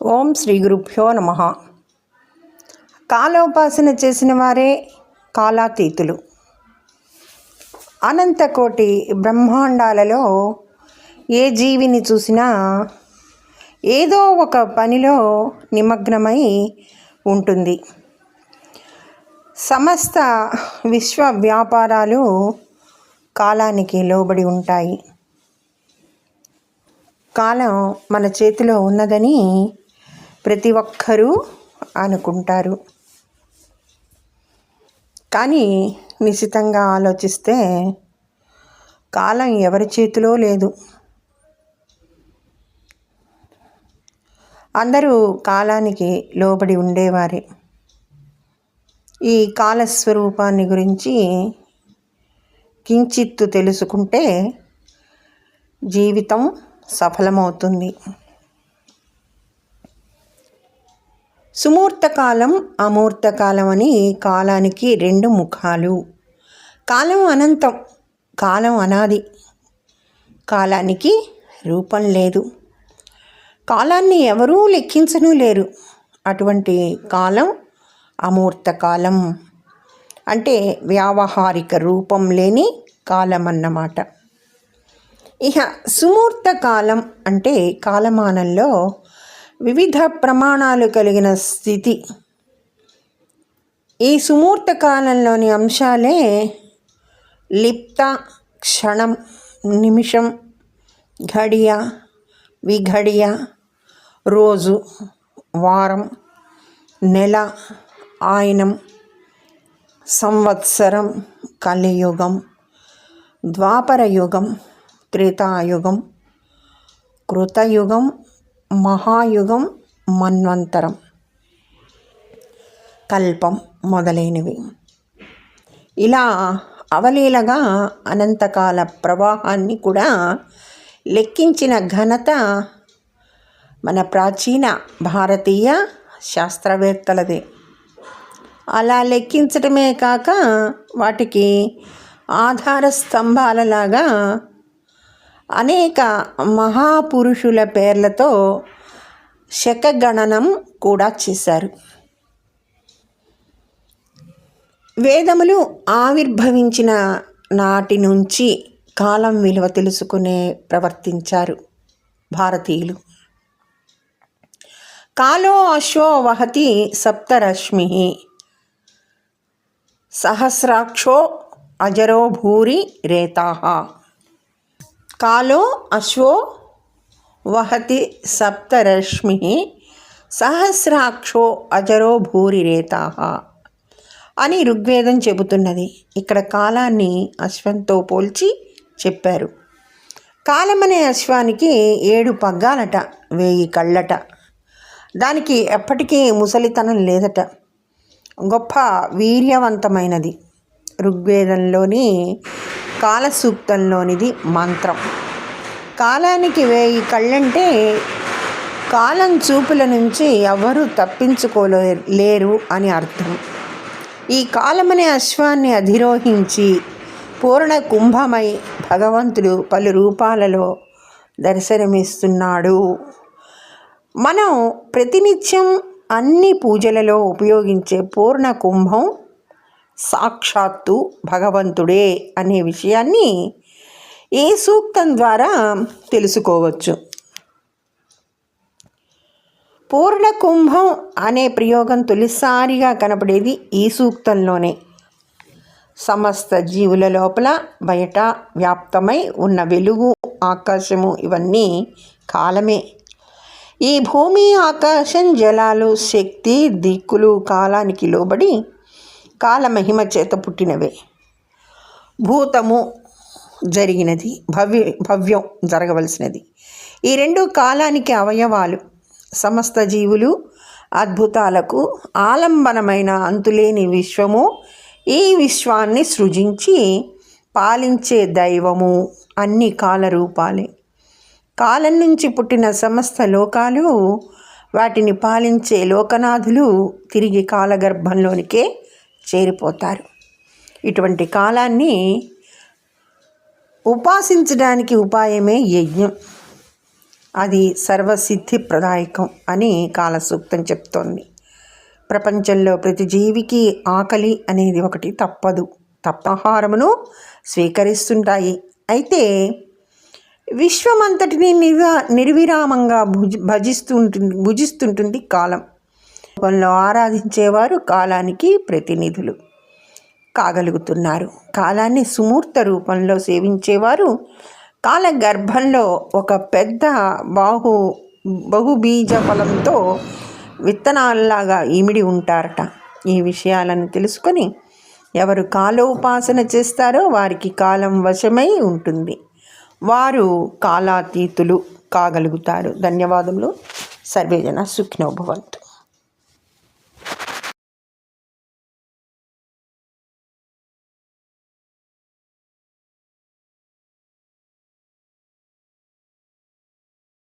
ఓం శ్రీ గురుభ్యో నమః. కాలోపాసన చేసిన వారే కాలాతీతులు. అనంతకోటి బ్రహ్మాండాలలో ఏ జీవిని చూసినా ఏదో ఒక పనిలో నిమగ్నమై ఉంటుంది. సమస్త విశ్వ వ్యాపారాలు కాలానికి లోబడి ఉంటాయి. కాలం మన చేతిలో ఉన్నదని ప్రతి ఒక్కరూ అనుకుంటారు. కానీ నిశితంగా ఆలోచిస్తే కాలం ఎవరి చేతిలో లేదు. అందరూ కాలానికి లోబడి ఉండేవారే. ఈ కాలస్వరూపాన్ని గురించి కించిత్తు తెలుసుకుంటే జీవితం సఫలమవుతుంది. సుమూర్తకాలం, అమూర్తకాలం అని కాలానికి రెండు ముఖాలు. కాలం అనంతం, కాలం అనాది. కాలానికి రూపం లేదు. కాలాన్ని ఎవరూ లెక్కించనూ లేరు. అటువంటి కాలం అమూర్తకాలం, అంటే వ్యావహారిక రూపం లేని కాలం అన్నమాట. ఇక సుమూర్త కాలం అంటే కాలమానంలో వివిధ ప్రమాణాలు కలిగిన స్థితి. ఈ సుమూర్త కాలంలోని అంశాలే లిప్త, క్షణం, నిమిషం, ఘడియ, విఘడియ, రోజు, వారం, నెల, ఆయనం, సంవత్సరం, కలియుగం, ద్వాపరయుగం, త్రేతాయుగం, కృతయుగం, మహాయుగం, మన్వంతరం, కల్పం మొదలైనవి. ఇలా అవలీలగా అనంతకాల ప్రవాహాన్ని కూడా లెక్కించిన ఘనత మన ప్రాచీన భారతీయ శాస్త్రవేత్తలదే. అలా లెక్కించడమే కాక వాటికి ఆధార స్తంభాలలాగా అనేక మహాపురుషుల పేర్లతో శకగణనం కూడా చేశారు. వేదములు ఆవిర్భవించిన నాటి నుంచి కాలం విలువ తెలుసుకునే ప్రవర్తించారు భారతీయులు. కాలో అశ్వో వహతి సప్తరశ్మి, సహస్రాక్షో అజరో భూరి రేతాః. కాలో అశ్వో వహతి సప్తరశ్మి, సహస్రాక్షో అజరో భూరి రేతాః అని ఋగ్వేదం చెబుతున్నది. ఇక్కడ కాలాన్ని అశ్వంతో పోల్చి చెప్పారు. కాలమనే అశ్వానికి 7 పగ్గాలట, 1000 కళ్ళట. దానికి ఎప్పటికీ ముసలితనం లేదట. గొప్ప వీర్యవంతమైనది. ఋగ్వేదంలోని కాలసూక్తంలోనిది మంత్రం. కాలానికి 1000 కళ్ళంటే కాలం చూపుల నుంచి ఎవరూ తప్పించుకోలేరు అని అర్థం. ఈ కాలమనే అశ్వాన్ని అధిరోహించి పూర్ణ కుంభమై భగవంతుడు పలు రూపాలలో దర్శనమిస్తున్నాడు. మనం ప్రతినిత్యం అన్ని పూజలలో ఉపయోగించే పూర్ణ కుంభం సాక్షాత్తు భగవంతుడే అనే విషయాన్ని ఈ సూక్తం ద్వారా తెలుసుకోవచ్చు. పూర్ణ కుంభం అనే ప్రయోగం తొలిసారిగా కనపడేది ఈ సూక్తంలోనే. సమస్త జీవుల లోపల బయట వ్యాప్తమై ఉన్న వెలుగు, ఆకాశము ఇవన్నీ కాలమే. ఈ భూమి, ఆకాశం, జలాలు, శక్తి, దిక్కులు కాలానికి లోబడి కాలమహిమ చేత పుట్టినవే. భూతము జరిగినది, భవ్యం జరగవలసినది. ఈ రెండు కాలానికి అవయవాలు. సమస్త జీవులు అద్భుతాలకు ఆలంబనమైన అంతులేని విశ్వము, ఈ విశ్వాన్ని సృజించి పాలించే దైవము అన్ని కాలరూపాలే. కాలం నుంచి పుట్టిన సమస్త లోకాలు, వాటిని పాలించే లోకనాథులు తిరిగి కాలగర్భంలోనికే చేరిపోతారు. ఇటువంటి కాలాన్ని ఉపాసించడానికి ఉపాయమే యజ్ఞం. అది సర్వసిద్ధిప్రదాయకం అని కాలసూక్తం చెప్తోంది. ప్రపంచంలో ప్రతి జీవికి ఆకలి అనేది ఒకటి తప్పదు. ఆహారమును స్వీకరిస్తుంటాయి. అయితే విశ్వమంతటిని నిర్విరామంగా భుజిస్తుంటుంది కాలం. రూపంలో ఆరాధించేవారు కాలానికి ప్రతినిధులు కాగలుగుతున్నారు. కాలాన్ని సుమూర్త రూపంలో సేవించేవారు కాల గర్భంలో ఒక పెద్ద బహుబీజ ఫలంతో విత్తనాల్లాగా ఇమిడి ఉంటారట. ఈ విషయాలను తెలుసుకొని ఎవరు కాలోపాసన చేస్తారో వారికి కాలం వశమై ఉంటుంది. వారు కాలాతీతులు కాగలుగుతారు. ధన్యవాదములు. సర్వేజన సుఖినో భవంతు.